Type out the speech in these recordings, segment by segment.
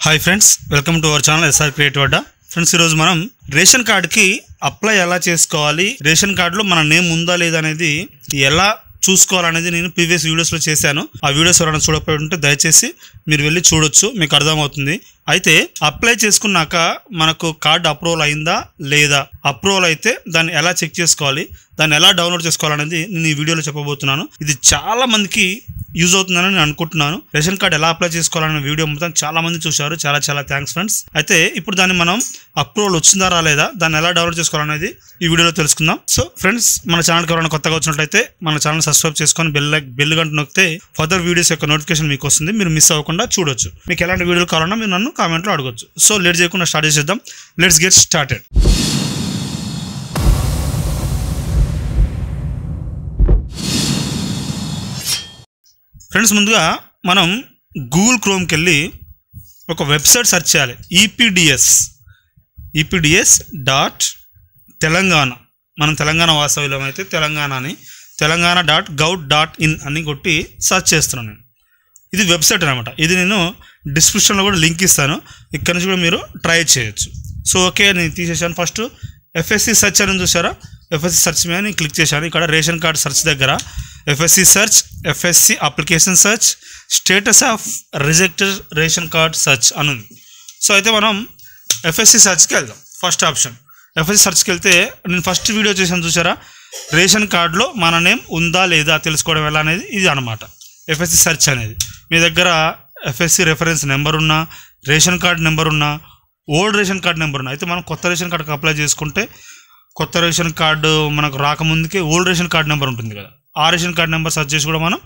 High friends welcome to our channel SR creative Adda friends ఈరోజు మనం ration card కి apply ఎలా చేసుకోవాలి రేషన్ కార్డ్ లో మన నేమ్ ఉందా లేదా అనేది ఎలా చూసుకోవాలనేది నేను ప్రీవియస్ వీడియోస్ లో చేశాను ఆ వీడియోస్ ఎవరైనా చూడకపోతే దయచేసి మీరు వెళ్ళి చూడొచ్చు మీకు అర్థమవుతుంది అయితే అప్లై చేసుకున్నాక మనకు కార్డ్ అప్రూవల్ అయిందా లేదా అప్రూవల్ అయితే దాన్ని ఎలా చెక్ చేసుకోవాలి దాన్ని ఎలా డౌన్లోడ్ చేసుకోవాలనేది నేను ఈ వీడియోలో చెప్పబోతున్నాను ఇది చాలా మందికి యూజ్ అవుతుందని నేను అనుకుంటున్నాను రేషన్ కార్డ్ ఎలా అప్లై చేసుకోవాలనే వీడియో మొత్తం చాలా మంది చూశారు చాలా థాంక్స్ ఫ్రెండ్స్ అయితే ఇప్పుడు దాన్ని మనం అప్రూవల్ వచ్చిందా రాలేదా దాన్ని ఎలా డౌన్లోడ్ చేసుకోవాలనేది ఈ వీడియోలో తెలుసుకుందాం సో ఫ్రెండ్స్ మన ఛానల్ కి ఎవరైనా కొత్తగా వచ్చినట్లయితే మన ఛానల్ సబ్స్క్రైబ్ చేసుకొని బెల్ గంట నొక్కితే ఫర్దర్ వీడియోస్ యొక్క నోటిఫికేషన్ మీకు వస్తుంది మీరు మిస్ అవ్వకుండా చూడొచ్చు మీకు ఎలాంటి వీడియోలు కావాలన్నా మీరు నన్ను కామెంట్ లో అడగొచ్చు సో లేట్ చేయకుండా స్టార్ట్ చేద్దాం లెట్స్ గెట్ స్టార్టెడ్ ఫ్రెండ్స్ ముందుగా మనం గూగుల్ క్రోమ్ కి వెళ్ళి ఒక వెబ్సైట్ సెర్చ్ చేయాలి EPDS.తెలంగాణ మనం తెలంగాణ వాస్తవ్యులం అయితే తెలంగాణ.gov.in అని కొట్టి సెర్చ్ చేస్తున్నాను నేను ఇది వెబ్సైట్ అన్నమాట ఇది నేను డిస్క్రిప్షన్లో కూడా లింక్ ఇస్తాను ఇక్కడ నుంచి కూడా మీరు ట్రై చేయొచ్చు సో ఓకే నేను తీసేసాను ఫస్ట్ FSC సెర్చ్ అని చూసారా FSC సెర్చ్ మీద నేను క్లిక్ చేశాను ఇక్కడ రేషన్ కార్డ్ సెర్చ్ దగ్గర FSC search FSC application search status of rejected ration card search అని ఉంది సో అయితే మనం FSC సెర్చ్కి వెళ్దాం ఫస్ట్ ఆప్షన్ FSC సెర్చ్కి వెళ్తే నేను ఫస్ట్ వీడియో చేశాను చూసారా రేషన్ కార్డులో మన నేమ్ ఉందా లేదా తెలుసుకోవడం ఎలా అనేది ఇది అనమాట FSC సెర్చ్ అనేది మీ దగ్గర FSC రెఫరెన్స్ నెంబర్ ఉన్నా రేషన్ కార్డ్ నెంబర్ ఉన్నా ఓల్డ్ రేషన్ కార్డ్ నెంబర్ ఉన్నా అయితే మనం కొత్త రేషన్ కార్డుకి అప్లై చేసుకుంటే కొత్త రేషన్ కార్డు మనకు రాకముందుకే ఓల్డ్ రేషన్ కార్డ్ నెంబర్ ఉంటుంది కదా ఆ రేషన్ కార్డ్ నెంబర్ సెర్చ్ చేసి కూడా మనం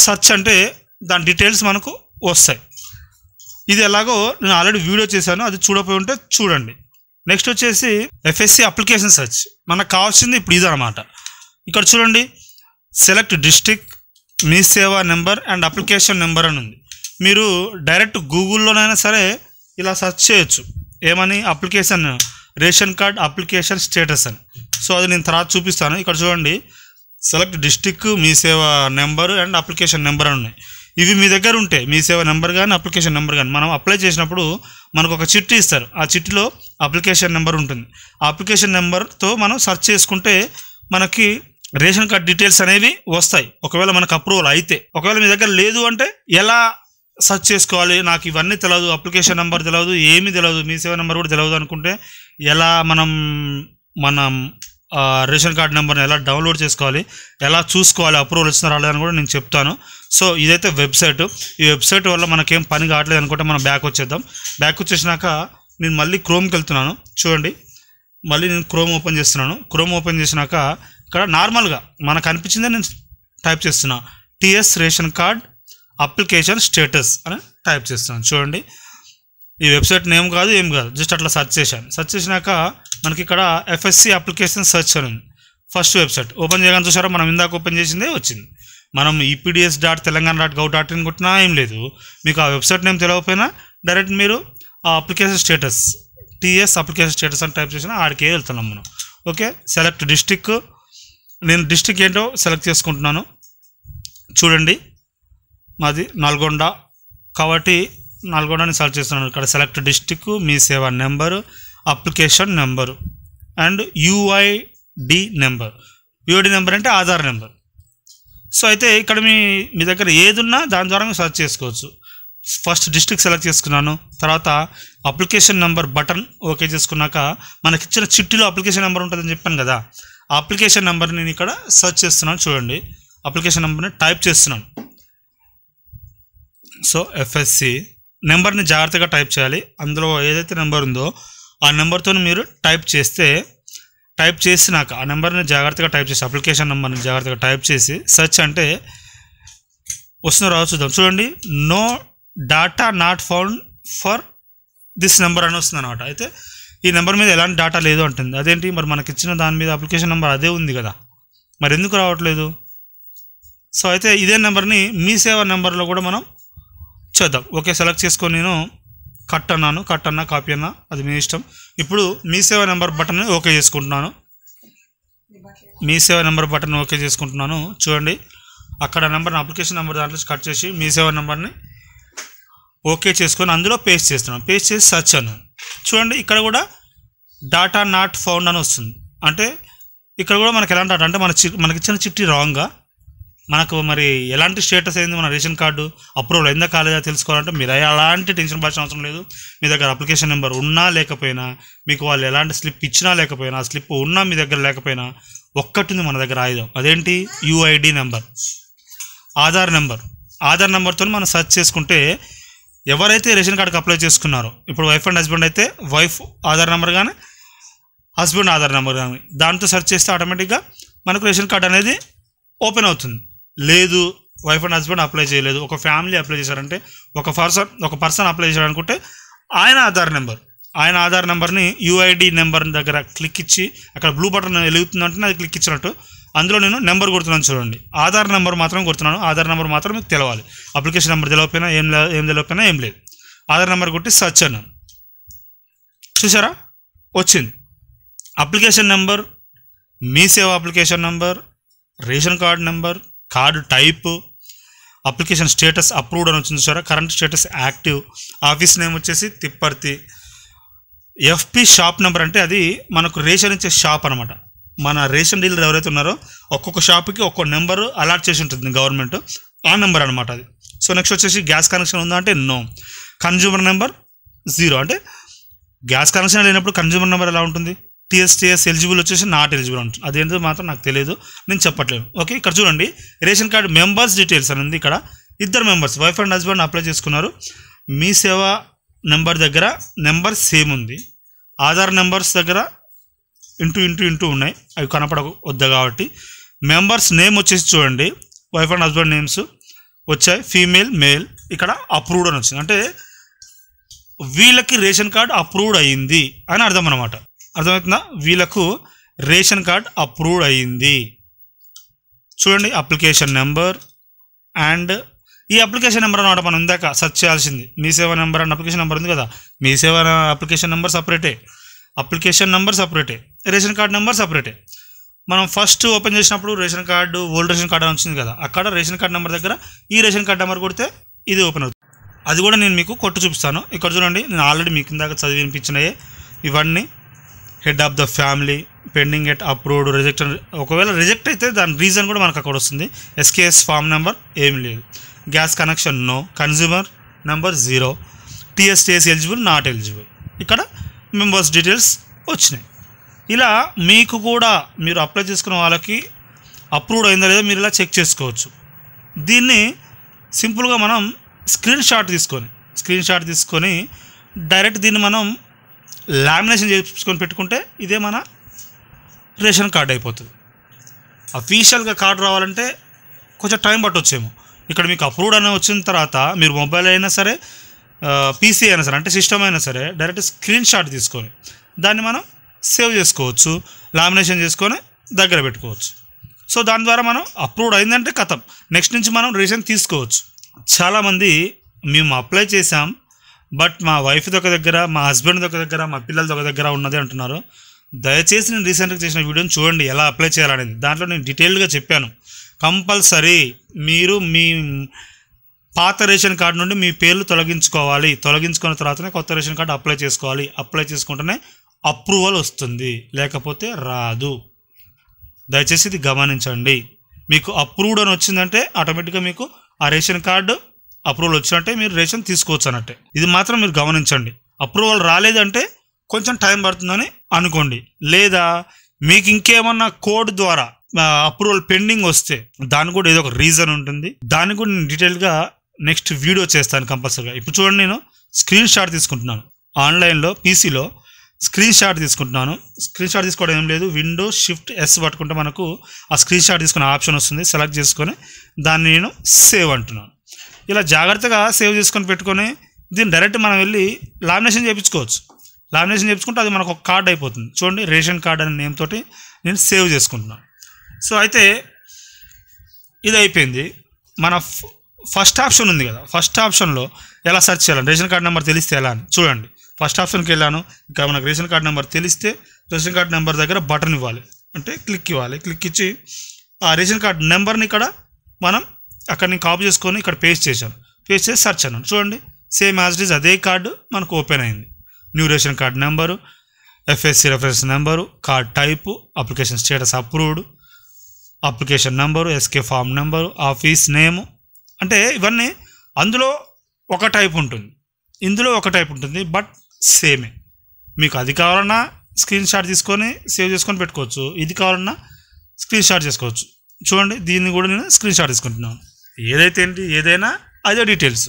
సెర్చ్ అంటే దాని డీటెయిల్స్ మనకు వస్తాయి ఇది ఎలాగో నేను ఆల్రెడీ వీడియో చేశాను అది చూడపోయి ఉంటే చూడండి నెక్స్ట్ వచ్చేసి FSC అప్లికేషన్ సెర్చ్ మనకు కావాల్సింది ఇప్పుడు ఇది అనమాట ఇక్కడ చూడండి సెలెక్ట్ డిస్ట్రిక్ట్ మీ సేవా నెంబర్ అండ్ అప్లికేషన్ నెంబర్ అని ఉంది మీరు డైరెక్ట్ గూగుల్లోనైనా సరే ఇలా సెర్చ్ చేయొచ్చు ఏమని application ration card application status అని సో అది నేను తర్వాత చూపిస్తాను ఇక్కడ చూడండి సెలెక్ట్ డిస్ట్రిక్ట్ మీ సేవా నెంబర్ అండ్ అప్లికేషన్ నెంబర్ అని ఉన్నాయి ఇవి మీ దగ్గర ఉంటే మీ సేవా నెంబర్ కానీ అప్లికేషన్ నెంబర్ కానీ మనం అప్లై చేసినప్పుడు మనకు ఒక చిట్టి ఇస్తారు ఆ చిట్టిలో అప్లికేషన్ నెంబర్ ఉంటుంది ఆ అప్లికేషన్ నెంబర్తో మనం సెర్చ్ చేసుకుంటే మనకి రేషన్ కార్డ్ డీటెయిల్స్ అనేవి వస్తాయి ఒకవేళ మనకు అప్రూవల్ అయితే ఒకవేళ మీ దగ్గర లేదు అంటే ఎలా సెర్చ్ చేసుకోవాలి నాకు ఇవన్నీ తెలియదు అప్లికేషన్ నెంబర్ తెలియదు ఏమీ తెలియదు మీ సేవా నెంబర్ కూడా తెలియదు అనుకుంటే ఎలా మనం రేషన్ కార్డ్ నెంబర్ని ఎలా డౌన్లోడ్ చేసుకోవాలి ఎలా చూసుకోవాలి అప్రూవల్ వచ్చినా రాలేదని కూడా నేను చెప్తాను సో ఇదైతే వెబ్సైట్ ఈ వెబ్సైట్ వల్ల మనకేం పని కావట్లేదు అనుకుంటే మనం బ్యాక్ వచ్చేద్దాం బ్యాక్ వచ్చేసినాక నేను మళ్ళీ క్రోమ్కి వెళ్తున్నాను చూడండి మళ్ళీ నేను క్రోమ్ ఓపెన్ చేస్తున్నాను క్రోమ్ ఓపెన్ చేసినాక ఇక్కడ నార్మల్గా మనకు అనిపించిందే నేను టైప్ చేస్తున్నా TS ration card application status అని టైప్ చేస్తున్నాను చూడండి ఈ వెబ్సైట్ నేమ్ కాదు ఏం కాదు జస్ట్ అట్లా సెర్చ్ చేశాను సెర్చ్ చేసినాక మనకి ఇక్కడ FSC అప్లికేషన్ సెర్చ్ అని ఉంది ఫస్ట్ వెబ్సైట్ ఓపెన్ చేయగానే చూసారా మనం ఇందాక ఓపెన్ చేసిందే వచ్చింది మనం EPDS.తెలంగాణ.gov.in కొట్టినా ఏం లేదు మీకు ఆ వెబ్సైట్ నేమ్ తెలియకపోయినా డైరెక్ట్ మీరు ఆ application status TS application status అని టైప్ చేసినా ఆడికే వెళ్తున్నాం మనం ఓకే సెలెక్ట్ డిస్ట్రిక్ట్ నేను డిస్ట్రిక్ట్ ఏంటో సెలెక్ట్ చేసుకుంటున్నాను చూడండి మాది నల్గొండ కాబట్టి నల్గొండని సెలెక్ట్ చేస్తున్నాను ఇక్కడ సెలెక్ట్ డిస్ట్రిక్ట్ మీ సేవా number application number and UID number అంటే ఆధార్ నెంబర్ సో అయితే ఇక్కడ మీ దగ్గర ఏది ఉన్నా దాని ద్వారా మీరు సెర్చ్ చేసుకోవచ్చు ఫస్ట్ డిస్ట్రిక్ట్ సెలెక్ట్ చేసుకున్నాను తర్వాత అప్లికేషన్ నెంబర్ బటన్ ఓకే చేసుకున్నాక మనకి ఇచ్చిన చిట్టిలో అప్లికేషన్ నెంబర్ ఉంటుందని చెప్పాను కదా ఆ అప్లికేషన్ నెంబర్ని నేను ఇక్కడ సెర్చ్ చేస్తున్నాను చూడండి అప్లికేషన్ నెంబర్ని టైప్ చేస్తున్నాను సో FSC నెంబర్ని జాగ్రత్తగా టైప్ చేయాలి అందులో ఏదైతే నెంబర్ ఉందో ఆ నెంబర్తో మీరు టైప్ చేసినాక ఆ నెంబర్ని జాగ్రత్తగా టైప్ చేసి అప్లికేషన్ నెంబర్ని జాగ్రత్తగా టైప్ చేసి సెర్చ్ అంటే వస్తున్న రావు చూద్దాం చూడండి no data not found for this number అని వస్తుంది అనమాట అయితే ఈ నెంబర్ మీద ఎలాంటి డేటా లేదు అంటుంది అదేంటి మరి మనకి ఇచ్చిన దాని మీద అప్లికేషన్ నెంబర్ అదే ఉంది కదా మరి ఎందుకు రావట్లేదు సో అయితే ఇదే నెంబర్ని మీ సేవా నెంబర్లో కూడా మనం చేద్దాం ఓకే సెలెక్ట్ చేసుకొని నేను కట్ అన్నా కాపీ అన్నా అది మీ ఇష్టం ఇప్పుడు మీ సేవా నెంబర్ బటన్ ఓకే చేసుకుంటున్నాను మీ సేవా నెంబర్ బటన్ ఓకే చేసుకుంటున్నాను చూడండి అక్కడ నెంబర్ని అప్లికేషన్ నెంబర్ దాంట్లో కట్ చేసి మీ సేవా నెంబర్ని ఓకే చేసుకొని అందులో పేస్ట్ చేస్తున్నాను. పేస్ట్ చేసి సెర్చ్ అన్నాను. చూడండి ఇక్కడ కూడా డాటా నాట్ ఫౌండ్ అని వస్తుంది. అంటే ఇక్కడ కూడా మనకి ఎలాంటి అంటే మనకి ఇచ్చిన చిట్టి రాంగ్గా మనకు మరి ఎలాంటి స్టేటస్ అయింది, మన రేషన్ కార్డు అప్రూవల్ అయిందా కాలేదా తెలుసుకోవాలంటే మీరు అలాంటి టెన్షన్ పడాల్సిన అవసరం లేదు. మీ దగ్గర అప్లికేషన్ నెంబర్ ఉన్నా లేకపోయినా, మీకు వాళ్ళు ఎలాంటి స్లిప్ ఇచ్చినా లేకపోయినా, ఆ స్లిప్ ఉన్నా మీ దగ్గర లేకపోయినా ఒక్కటి ఉంది మన దగ్గర ఆయుధం. అదేంటి? యూఐడి నెంబర్, ఆధార్ నెంబర్తో మనం సెర్చ్ చేసుకుంటే ఎవరైతే రేషన్ కార్డుకి అప్లై చేసుకున్నారో, ఇప్పుడు వైఫ్ అండ్ హస్బెండ్ అయితే వైఫ్ ఆధార్ నెంబర్ కానీ హస్బెండ్ ఆధార్ నెంబర్ కానీ దాంతో సెర్చ్ చేస్తే ఆటోమేటిక్గా మనకు రేషన్ కార్డు అనేది ఓపెన్ అవుతుంది. లేదు వైఫ్ అండ్ హస్బెండ్ అప్లై చేయలేదు, ఒక ఫ్యామిలీ అప్లై చేశారంటే, ఒక పర్సన్ అప్లై చేశారనుకుంటే ఆయన ఆధార్ నెంబర్ని యూఐడి నెంబర్ దగ్గర క్లిక్ ఇచ్చి అక్కడ బ్లూ బటన్ వెలుగుతుందంటే అది క్లిక్ ఇచ్చినట్టు అందులో నేను నెంబర్ కొడుతున్నాను. చూడండి, ఆధార్ నెంబర్ మాత్రం కొడుతున్నాను. ఆధార్ నెంబర్ మాత్రం మీకు తెలవాలి. అప్లికేషన్ నెంబర్ తెలియకపోయినా ఏం తెలియకపోయినా ఏం లేదు. ఆధార్ నెంబర్ కొట్టి సెర్చ్ అన్నాను. చూసారా, వచ్చింది అప్లికేషన్ నెంబర్, మీ సేవ application number, ration card number, card type, application status approved అని వచ్చింది. చూసారా, current status active, office name వచ్చేసి తిప్పర్తి, ఎఫ్పి షాప్ నెంబర్ అంటే అది మనకు రేషన్ ఇచ్చే షాప్ అనమాట. మన రేషన్ డీలర్ ఎవరైతే ఉన్నారో ఒక్కొక్క షాప్కి ఒక్కొక్క నెంబరు అలాట్ చేసి ఉంటుంది గవర్నమెంట్, ఆ నెంబర్ అనమాట అది. సో నెక్స్ట్ వచ్చేసి గ్యాస్ కనెక్షన్ ఉందా అంటే నో. కన్జ్యూమర్ నెంబర్ 0 అంటే గ్యాస్ కనెక్షన్ లేనప్పుడు కన్జ్యూమర్ నెంబర్ ఎలా ఉంటుంది? టీఎస్ ఎలిజిబుల్ వచ్చేసి నాట్ ఎలిజిబుల్ ఉంటుంది. అదేంటో మాత్రం నాకు తెలియదు, నేను చెప్పట్లేదు. ఓకే, ఇక్కడ చూడండి రేషన్ కార్డు మెంబర్స్ డీటెయిల్స్ అనేది ఇక్కడ ఇద్దరు members wife and husband apply చేసుకున్నారు. మీ సేవ నెంబర్ దగ్గర నెంబర్ సేమ్ ఉంది, ఆధార్ నెంబర్స్ దగ్గర ఇంటూ ఉన్నాయి, అవి కనపడవద్దు కాబట్టి మెంబర్స్ నేమ్ వచ్చేసి చూడండి వైఫ్ అండ్ హస్బెండ్ నేమ్స్ వచ్చాయి, ఫీమేల్ మేల్, ఇక్కడ అప్రూవ్డ్ అని వచ్చింది. అంటే వీళ్ళకి రేషన్ కార్డ్ అప్రూవ్డ్ అయ్యింది అని అర్థం అనమాట. అర్థమవుతుందా? వీళ్ళకు రేషన్ కార్డ్ అప్రూవ్డ్ అయ్యింది. చూడండి అప్లికేషన్ నెంబర్ అండ్ ఈ అప్లికేషన్ నెంబర్ అనమాట మనం ఇందాక సెర్చ్ చేయాల్సింది. మీ సేవ నెంబర్ అండ్ అప్లికేషన్ నెంబర్ ఉంది కదా, మీ సేవ అప్లికేషన్ నెంబర్ సపరేటే, అప్లికేషన్ నెంబర్ సపరేటే, రేషన్ కార్డ్ నెంబర్ సపరేటే. మనం ఫస్ట్ ఓపెన్ చేసినప్పుడు ration card old ration card అని వచ్చింది కదా, అక్కడ రేషన్ కార్డ్ నెంబర్ దగ్గర ఈ రేషన్ కార్డ్ నెంబర్ కొడితే ఇది ఓపెన్ అవుతుంది. అది కూడా నేను మీకు కొట్టు చూపిస్తాను. ఇక్కడ చూడండి, నేను ఆల్రెడీ మీకు ఇందాక చదివి వినిపించినాయి ఇవన్నీ. Head of the family, pending at approved, reject. ఒకవేళ రిజెక్ట్ అయితే దాని రీజన్ కూడా మనకు అక్కడ వస్తుంది. ఎస్కేఎస్ ఫామ్ నెంబర్ ఏం లేదు, gas connection no, consumer number 0, TS eligible not eligible, ఇక్కడ మెంబర్స్ డీటెయిల్స్ వచ్చినాయి. ఇలా మీకు కూడా మీరు అప్లై చేసుకున్న వాళ్ళకి అప్రూవ్డ్ అయిందా లేదా మీరు ఇలా చెక్ చేసుకోవచ్చు. దీన్ని సింపుల్గా మనం స్క్రీన్ షాట్ తీసుకొని డైరెక్ట్ దీన్ని మనం లామినేషన్ చేసుకొని పెట్టుకుంటే ఇదే మన రేషన్ కార్డ్ అయిపోతుంది. అఫీషియల్గా కార్డు రావాలంటే కొంచెం టైం పట్టొచ్చేమో. ఇక్కడ మీకు అప్రూవ్డ్ అని వచ్చిన తర్వాత మీరు మొబైల్ అయినా సరే, పీసీ అయినా సరే, అంటే సిస్టమ్ అయినా సరే డైరెక్ట్ స్క్రీన్ షాట్ తీసుకొని దాన్ని మనం సేవ్ చేసుకోవచ్చు, లామినేషన్ చేసుకొని దగ్గర పెట్టుకోవచ్చు. సో దాని ద్వారా మనం అప్రూవ్డ్ అయిందంటే కథం, నెక్స్ట్ నుంచి మనం రేషన్ తీసుకోవచ్చు. చాలామంది మేము అప్లై చేసాం బట్ మా వైఫ్ది ఒక దగ్గర, మా హస్బెండ్ది ఒక దగ్గర, మా పిల్లలది ఒక దగ్గర ఉన్నది అంటున్నారు. దయచేసి నేను రీసెంట్గా చేసిన వీడియోని చూడండి ఎలా అప్లై చేయాలనేది. దాంట్లో నేను డీటెయిల్డ్గా చెప్పాను. కంపల్సరీ మీరు మీ పాత రేషన్ కార్డు నుండి మీ పేర్లు తొలగించుకోవాలి. తొలగించుకున్న తర్వాతనే కొత్త రేషన్ కార్డు అప్లై చేసుకోవాలి. అప్లై చేసుకుంటేనే అప్రూవల్ వస్తుంది, లేకపోతే రాదు. దయచేసి ఇది గమనించండి. మీకు అప్రూవ్డ్ అని వచ్చిందంటే ఆటోమేటిక్గా మీకు ఆ రేషన్ కార్డు అప్రూవల్ వచ్చినట్టే, మీరు రేషన్ తీసుకోవచ్చు అన్నట్టే. ఇది మాత్రం మీరు గమనించండి. అప్రూవల్ రాలేదంటే కొంచెం టైం పడుతుందని అనుకోండి. లేదా మీకు ఇంకేమన్నా కోడ్ ద్వారా అప్రూవల్ పెండింగ్ వస్తే దానికి కూడా ఏదో ఒక రీజన్ ఉంటుంది. దాన్ని కూడా నేను డీటెయిల్గా నెక్స్ట్ వీడియో చేస్తాను కంపల్సరీగా. ఇప్పుడు చూడండి, నేను స్క్రీన్ షాట్ తీసుకుంటున్నాను. ఆన్లైన్లో పీసీలో స్క్రీన్ షాట్ తీసుకుంటున్నాను. స్క్రీన్ షాట్ తీసుకోవడం ఏం లేదు, విండో షిఫ్ట్ ఎస్ పట్టుకుంటే మనకు ఆ స్క్రీన్ షాట్ తీసుకునే ఆప్షన్ వస్తుంది. సెలెక్ట్ చేసుకొని దాన్ని నేను సేవ్ అంటున్నాను. ఇలా జాగ్రత్తగా సేవ్ చేసుకొని పెట్టుకొని దీన్ని డైరెక్ట్ మనం వెళ్ళి లామినేషన్ చేయించుకోవచ్చు. లామినేషన్ చేయించుకుంటే అది మనకు ఒక కార్డ్ అయిపోతుంది. చూడండి, రేషన్ కార్డ్ అనే నేమ్ తోటి నేను సేవ్ చేసుకుంటున్నాను. సో అయితే ఇది అయిపోయింది. మన ఫస్ట్ ఆప్షన్ ఉంది కదా, ఫస్ట్ ఆప్షన్లో ఎలా సెర్చ్ చేయాలని, రేషన్ కార్డ్ నెంబర్ తెలిస్తే ఎలా అని చూడండి. ఫస్ట్ ఆప్షన్కి వెళ్ళాను. ఇక్కడ మనకు రేషన్ కార్డ్ నెంబర్ తెలిస్తే రేషన్ కార్డ్ నెంబర్ దగ్గర బటన్ ఇవ్వాలి, అంటే క్లిక్ ఇవ్వాలి. క్లిక్ ఇచ్చి ఆ రేషన్ కార్డ్ నెంబర్ని ఇక్కడ మనం అక్కడ నేను కాపీ చేసుకొని ఇక్కడ పేస్ట్ చేశాను. పేస్ట్ చేసి సెర్చ్ అన్నాను. చూడండి, సేమ్ యాజ్ ఇట్ ఈజ్ అదే కార్డు మనకు ఓపెన్ అయింది. New ration card number, FSC reference number, card type, application status approved, application number, SK form number, office name. అంటే ఇవన్నీ అందులో ఒక టైప్ ఉంటుంది, ఇందులో ఒక టైప్ ఉంటుంది, బట్ సేమే. మీకు అది కావాలన్నా స్క్రీన్ షాట్ తీసుకొని సేవ్ చేసుకొని పెట్టుకోవచ్చు, ఇది కావాలన్నా స్క్రీన్ షాట్ చేసుకోవచ్చు. చూడండి, దీన్ని కూడా నేను స్క్రీన్ షాట్ తీసుకుంటున్నాను. ఏదైనా అదే డీటెయిల్స్.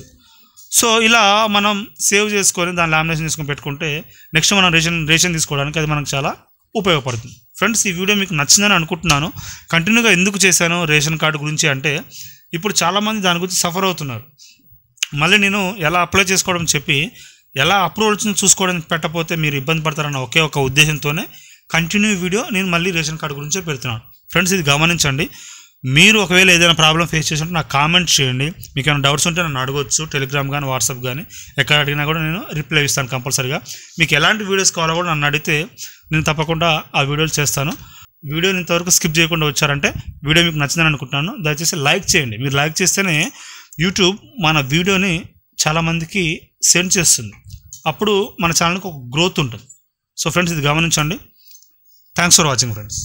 సో ఇలా మనం సేవ్ చేసుకొని దాని లామినేషన్ చేసుకొని పెట్టుకుంటే నెక్స్ట్ మనం రేషన్ తీసుకోవడానికి అది మనకు చాలా ఉపయోగపడుతుంది. ఫ్రెండ్స్, ఈ వీడియో మీకు నచ్చిందని అనుకుంటున్నాను. కంటిన్యూగా ఎందుకు చేశాను రేషన్ కార్డు గురించి అంటే, ఇప్పుడు చాలామంది దాని గురించి సఫర్ అవుతున్నారు. మళ్ళీ నేను ఎలా అప్లై చేసుకోవడం చెప్పి ఎలా అప్రూవల్స్ని చూసుకోవడం పెట్టకపోతే మీరు ఇబ్బంది పడతారన్న ఒకే ఒక ఉద్దేశంతోనే కంటిన్యూ వీడియో నేను మళ్ళీ రేషన్ కార్డు గురించే పెడుతున్నాను. ఫ్రెండ్స్, ఇది గమనించండి. మీరు ఒకవేళ ఏదైనా ప్రాబ్లం ఫేస్ చేసినట్టు నాకు కామెంట్ చేయండి. మీకు ఏమైనా డౌట్స్ ఉంటే నన్ను అడగొచ్చు, టెలిగ్రామ్ కానీ వాట్సాప్ కానీ ఎక్కడ అడిగినా కూడా నేను రిప్లై ఇస్తాను కంపల్సరీగా. మీకు ఎలాంటి వీడియోస్ కావాలో కూడా నన్ను అడిగితే నేను తప్పకుండా ఆ వీడియోలు చేస్తాను. వీడియోని ఇంతవరకు స్కిప్ చేయకుండా వచ్చారంటే వీడియో మీకు నచ్చిందని అనుకుంటున్నాను. దయచేసి లైక్ చేయండి. మీరు లైక్ చేస్తేనే యూట్యూబ్ మన వీడియోని చాలామందికి సెండ్ చేస్తుంది. అప్పుడు మన ఛానల్కి ఒక గ్రోత్ ఉంటుంది. సో ఫ్రెండ్స్, ఇది గమనించండి. Thanks for watching friends.